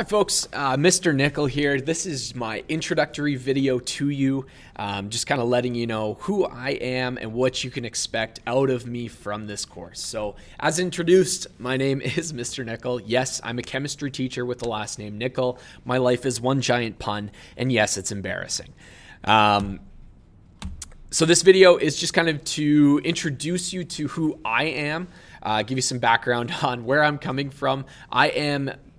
Hi folks, Mr. Nickel here. This is my introductory video to you, just kind of letting you know who I am and what you can expect out of me from this course. So as introduced, my name is Mr. Nickel. Yes, I'm a chemistry teacher with the last name Nickel. My life is one giant pun, and yes, it's embarrassing. So this video is just kind of to introduce you to who I am, give you some background on where I'm coming from.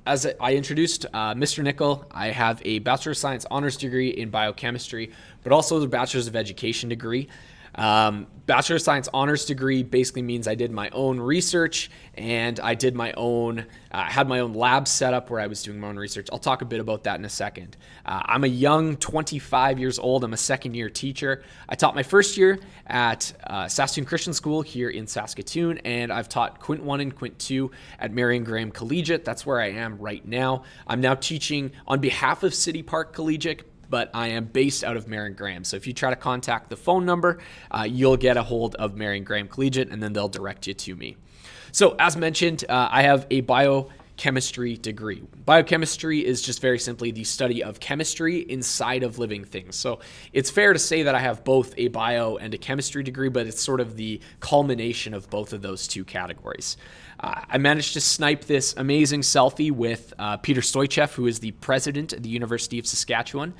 As I introduced, Mr. Nickel, I have a Bachelor of Science honors degree in biochemistry, but also the Bachelor's of Education degree. Bachelor of Science honors degree basically means I did my own research and I did my own, had my own lab set up where I was doing my own research. I'll talk a bit about that in a second. I'm a young 25 years old. I'm a second year teacher. I taught my first year at Saskatoon Christian School here in Saskatoon, and I've taught Quint 1 and Quint 2 at Marion Graham Collegiate. That's where I am right now. I'm now teaching on behalf of City Park Collegiate, but I am based out of Marion Graham. So if you try to contact the phone number, you'll get a hold of Marion Graham Collegiate, and then they'll direct you to me. So as mentioned, I have a biochemistry degree. Biochemistry is just very simply the study of chemistry inside of living things. So it's fair to say that I have both a bio and a chemistry degree, but it's sort of the culmination of both of those two categories. I managed to snipe this amazing selfie with Peter Stoichev, who is the president of the University of Saskatchewan.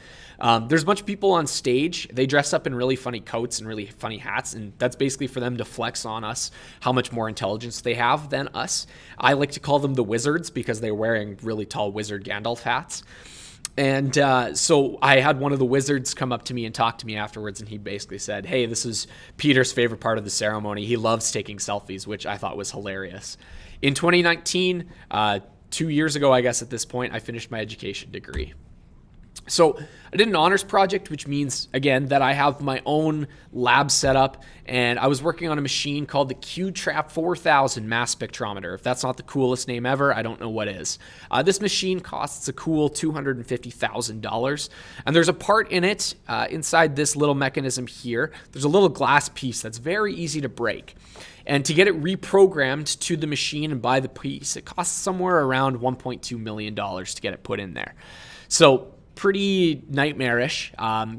There's a bunch of people on stage. They dress up in really funny coats and really funny hats, and that's basically for them to flex on us how much more intelligence they have than us. I like to call them the wizards because they're wearing really tall wizard Gandalf hats. And so I had one of the wizards come up to me and talk to me afterwards, and he basically said, hey, this is Peter's favorite part of the ceremony. He loves taking selfies, which I thought was hilarious. In 2019, 2 years ago, I guess at this point, I finished my education degree. So I did an honors project, which means, again, that I have my own lab set up, and I was working on a machine called the Q-Trap 4000 mass spectrometer. If that's not the coolest name ever, I don't know what is. This machine costs a cool $250,000, and there's a part in it inside this little mechanism here. There's a little glass piece that's very easy to break. And to get it reprogrammed to the machine and buy the piece, it costs somewhere around $1.2 million to get it put in there. So pretty nightmarish,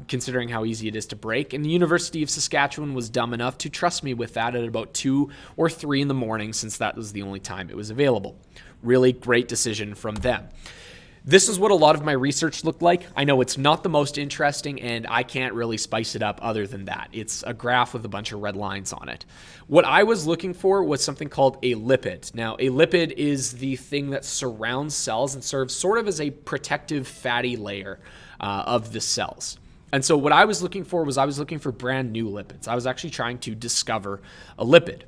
considering how easy it is to break. And the University of Saskatchewan was dumb enough to trust me with that at about 2 or 3 in the morning, since that was the only time it was available. Really great decision from them. This is what a lot of my research looked like. I know it's not the most interesting, and I can't really spice it up other than that. It's a graph with a bunch of red lines on it. What I was looking for was something called a lipid. Now, a lipid is the thing that surrounds cells and serves sort of as a protective fatty layer of the cells. And so what I was looking for was I was looking for brand new lipids. I was actually trying to discover a lipid.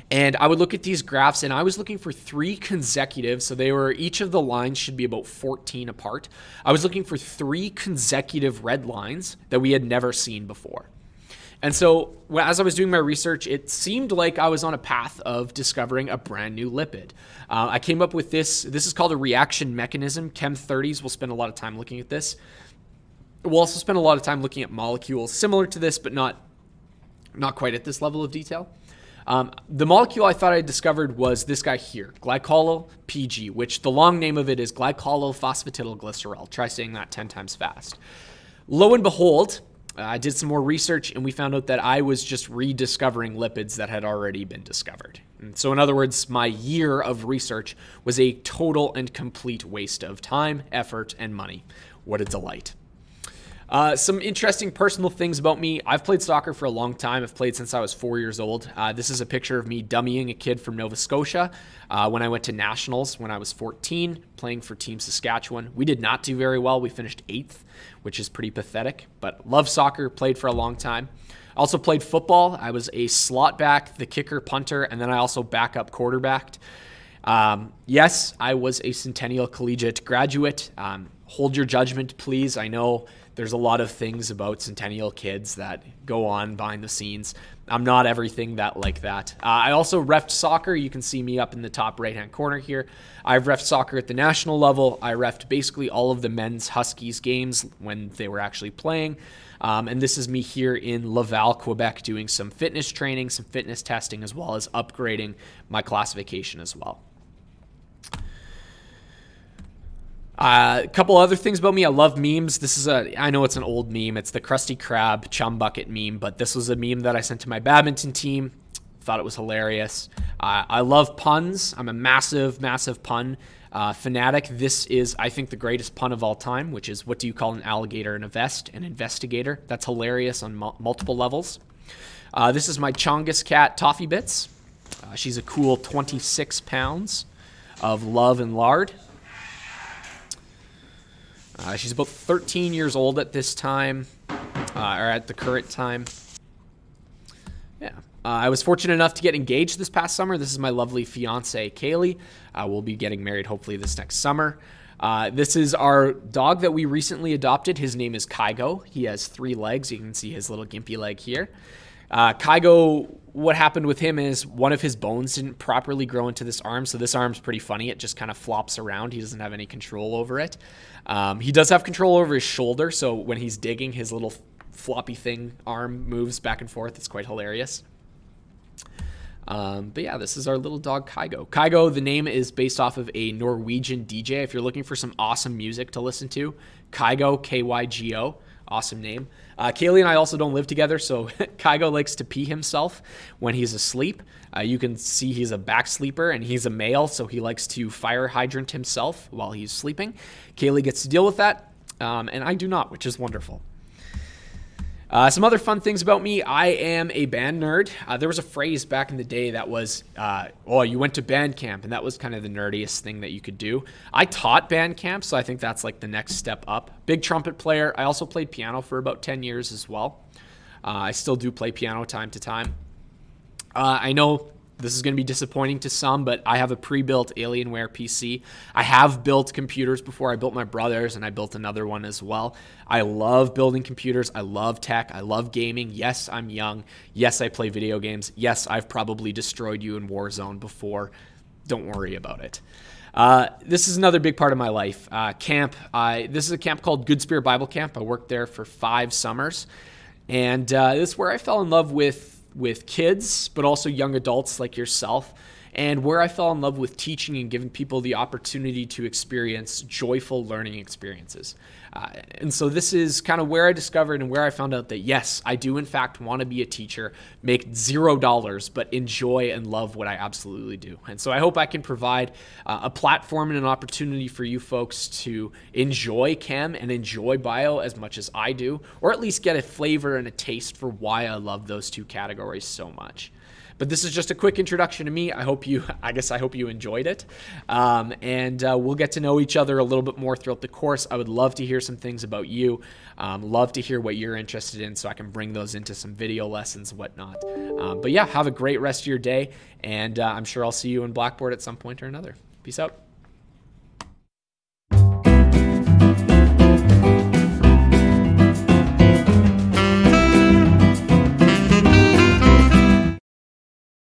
And I would look at these graphs, and I was looking for 3 consecutive, so each of the lines should be about 14 apart. I was looking for 3 consecutive red lines that we had never seen before. And so as I was doing my research, it seemed like I was on a path of discovering a brand new lipid. I came up with this. This is called a reaction mechanism. Chem 30s will spend a lot of time looking at this. We'll also spend a lot of time looking at molecules similar to this, but not quite at this level of detail. The molecule I thought I discovered was this guy here, glycol PG, which the long name of it is glycolophosphatidylglycerol. Try saying that 10 times fast. Lo and behold, I did some more research, and we found out that I was just rediscovering lipids that had already been discovered. And so in other words, my year of research was a total and complete waste of time, effort, and money. What a delight. Some interesting personal things about me. I've played soccer for a long time. I've played since I was 4 years old. This is a picture of me dummying a kid from Nova Scotia when I went to nationals when I was 14, playing for Team Saskatchewan. We did not do very well. We finished 8th, which is pretty pathetic, but love soccer, played for a long time. I also played football. I was a slot back, the kicker, punter, and then I also backup quarterbacked. Yes, I was a Centennial Collegiate graduate. Hold your judgment, please. I know there's a lot of things about Centennial kids that go on behind the scenes. I'm not everything like that. I also reffed soccer. You can see me up in the top right-hand corner here. I've reffed soccer at the national level. I reffed basically all of the men's Huskies games when they were actually playing. And this is me here in Laval, Quebec, doing some fitness training, some fitness testing, as well as upgrading my classification as well. A couple other things about me. I love memes. I know it's an old meme. It's the Krusty Krab chum bucket meme, but this was a meme that I sent to my badminton team. Thought it was hilarious. I love puns. I'm a massive, massive pun fanatic. This is, I think, the greatest pun of all time, which is, what do you call an alligator in a vest? An investigator. That's hilarious on multiple levels. This is my Chongus cat, Toffee Bits. She's a cool 26 pounds of love and lard. She's about 13 years old at this time, or at the current time. Yeah. I was fortunate enough to get engaged this past summer. This is my lovely fiance, Kaylee. We'll be getting married hopefully this next summer. This is our dog that we recently adopted. His name is Kygo. He has 3 legs. You can see his little gimpy leg here. Kygo, what happened with him is one of his bones didn't properly grow into this arm, so this arm's pretty funny. It just kind of flops around. He doesn't have any control over it. He does have control over his shoulder, so when he's digging, his little floppy thing arm moves back and forth. It's quite hilarious. But yeah, this is our little dog, Kygo. Kygo, the name is based off of a Norwegian DJ. If you're looking for some awesome music to listen to, Kygo, Kygo. Awesome name. Kaylee and I also don't live together, so Kygo likes to pee himself when he's asleep. You can see he's a back sleeper, and he's a male, so he likes to fire hydrant himself while he's sleeping. Kaylee gets to deal with that, and I do not, which is wonderful. Some other fun things about me. I am a band nerd. There was a phrase back in the day that was, oh, you went to band camp, and that was kind of the nerdiest thing that you could do. I taught band camp, so I think that's like the next step up. Big trumpet player. I also played piano for about 10 years as well. I still do play piano time to time. I know this is going to be disappointing to some, but I have a pre-built Alienware PC. I have built computers before. I built my brother's, and I built another one as well. I love building computers. I love tech. I love gaming. Yes, I'm young. Yes, I play video games. Yes, I've probably destroyed you in Warzone before. Don't worry about it. This is another big part of my life. Camp. This is a camp called Good Spirit Bible Camp. I worked there for 5 summers. And this is where I fell in love with kids, but also young adults like yourself, and where I fell in love with teaching and giving people the opportunity to experience joyful learning experiences. And so this is kind of where I discovered and where I found out that, yes, I do in fact want to be a teacher, make $0, but enjoy and love what I absolutely do. And so I hope I can provide a platform and an opportunity for you folks to enjoy chem and enjoy bio as much as I do, or at least get a flavor and a taste for why I love those 2 categories so much. But this is just a quick introduction to me. I hope you enjoyed it. And we'll get to know each other a little bit more throughout the course. I would love to hear some things about you. Love to hear what you're interested in so I can bring those into some video lessons and whatnot. But yeah, have a great rest of your day. And I'm sure I'll see you in Blackboard at some point or another. Peace out.